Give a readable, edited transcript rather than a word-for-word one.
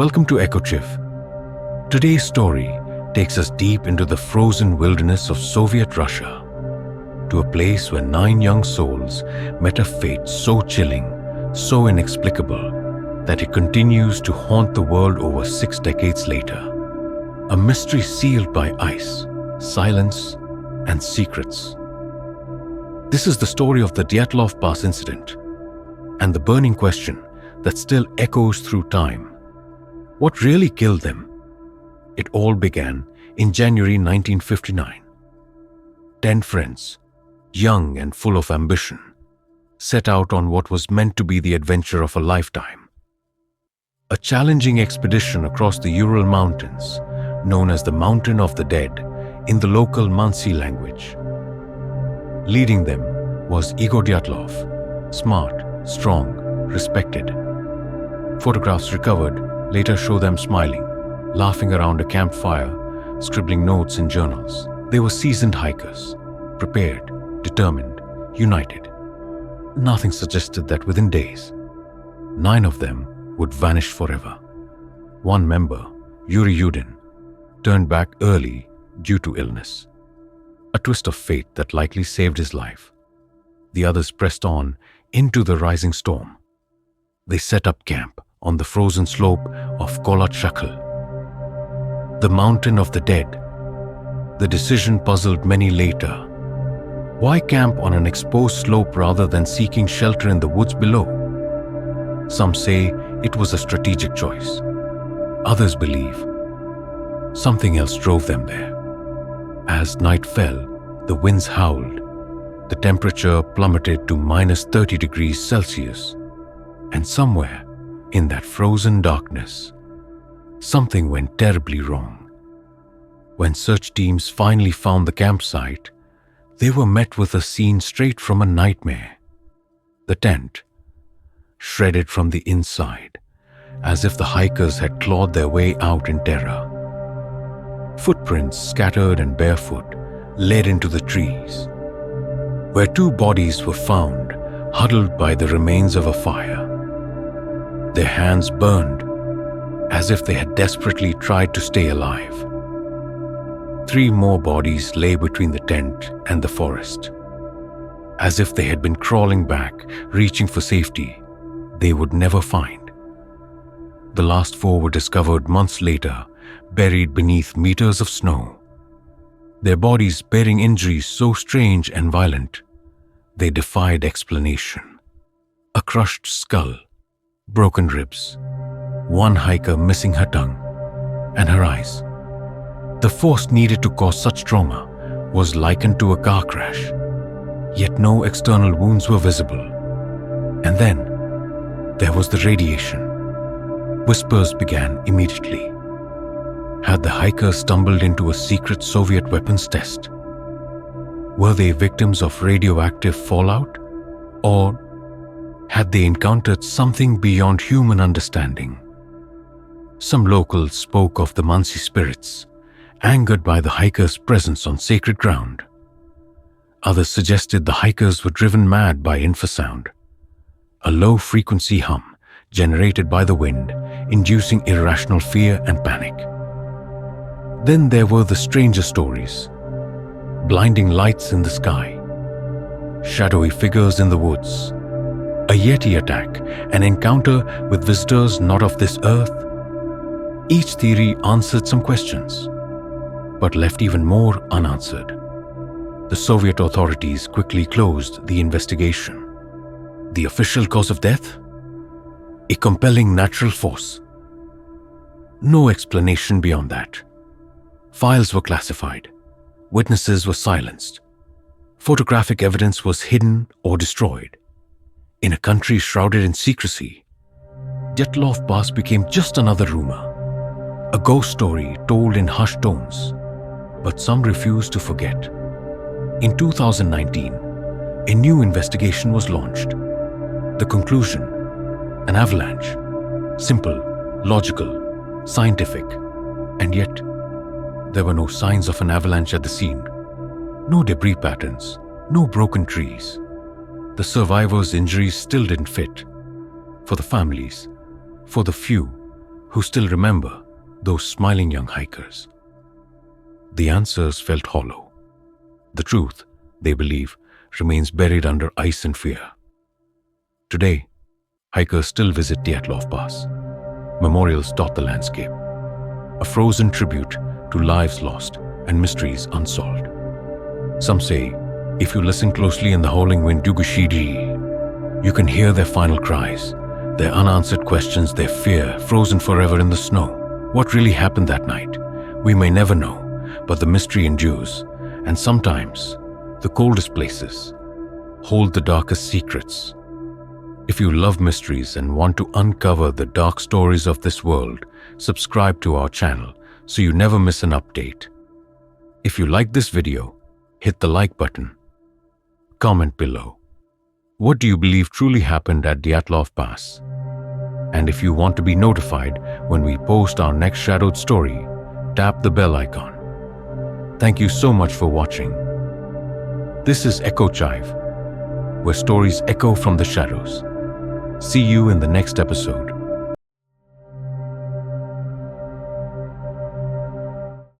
welcome to Echochive. Today's story takes us deep into the frozen wilderness of Soviet Russia, to a place where 9 young souls met a fate so chilling, so inexplicable, that it continues to haunt the world over 6 decades later. A mystery sealed by ice, silence, and secrets. This is the story of the Dyatlov Pass Incident, and the burning question that still echoes through time. What really killed them? It all began in January 1959. 10 friends, young and full of ambition, set out on what was meant to be the adventure of a lifetime. A challenging expedition across the Ural Mountains, known as the Mountain of the Dead in the local Mansi language. Leading them was Igor Dyatlov, smart, strong, respected. Photographs recovered later show them smiling, laughing around a campfire, scribbling notes in journals. They were seasoned hikers, prepared, determined, united. Nothing suggested that within days, 9 of them would vanish forever. One member, Yuri Yudin, turned back early due to illness. A twist of fate that likely saved his life. The others pressed on into the rising storm. They set up camp on the frozen slope of Kolat-Shakhl, the Mountain of the Dead. The decision puzzled many later. Why camp on an exposed slope rather than seeking shelter in the woods below? Some say it was a strategic choice. Others believe something else drove them there. As night fell, the winds howled. The temperature plummeted to -30 degrees Celsius. And somewhere in that frozen darkness, something went terribly wrong. When search teams finally found the campsite, they were met with a scene straight from a nightmare. The tent, shredded from the inside, as if the hikers had clawed their way out in terror. Footprints, scattered and barefoot, led into the trees, where 2 bodies were found, huddled by the remains of a fire. Their hands burned, as if they had desperately tried to stay alive. 3 more bodies lay between the tent and the forest, as if they had been crawling back, reaching for safety they would never find. The last 4 were discovered months later, buried beneath meters of snow. Their bodies bearing injuries so strange and violent, they defied explanation. A crushed skull, broken ribs, 1 hiker missing her tongue and her eyes. The force needed to cause such trauma was likened to a car crash, yet no external wounds were visible. And then there was the radiation. Whispers began immediately. Had the hikers stumbled into a secret Soviet weapons test? Were they victims of radioactive fallout? Or had they encountered something beyond human understanding? Some locals spoke of the Mansi spirits, angered by the hikers' presence on sacred ground. Others suggested the hikers were driven mad by infrasound, a low-frequency hum generated by the wind, inducing irrational fear and panic. Then there were the stranger stories. Blinding lights in the sky, shadowy figures in the woods, a Yeti attack, an encounter with visitors not of this earth. Each theory answered some questions, but left even more unanswered. The Soviet authorities quickly closed the investigation. The official cause of death? A compelling natural force. No explanation beyond that. Files were classified. Witnesses were silenced. Photographic evidence was hidden or destroyed. In a country shrouded in secrecy, Dyatlov Pass became just another rumor, a ghost story told in hushed tones. But some refused to forget. In 2019, a new investigation was launched. The conclusion: an avalanche. Simple, logical, scientific, and yet there were no signs of an avalanche at the scene. No debris patterns, no broken trees. The survivors' injuries still didn't fit. For the families, for the few who still remember those smiling young hikers. The answers felt hollow. The truth, they believe, remains buried under ice and fear. Today, hikers still visit Dyatlov Pass. Memorials dot the landscape, a frozen tribute to lives lost and mysteries unsolved. Some say, if you listen closely in the howling wind, you can hear their final cries, their unanswered questions, their fear frozen forever in the snow. What really happened that night? We may never know, but the mystery endures, and sometimes the coldest places hold the darkest secrets. If you love mysteries and want to uncover the dark stories of this world, subscribe to our channel so you never miss an update. If you like this video, hit the like button. Comment below. What do you believe truly happened at Dyatlov Pass? And if you want to be notified when we post our next shadowed story, tap the bell icon. Thank you so much for watching. This is Echochive, where stories echo from the shadows. See you in the next episode.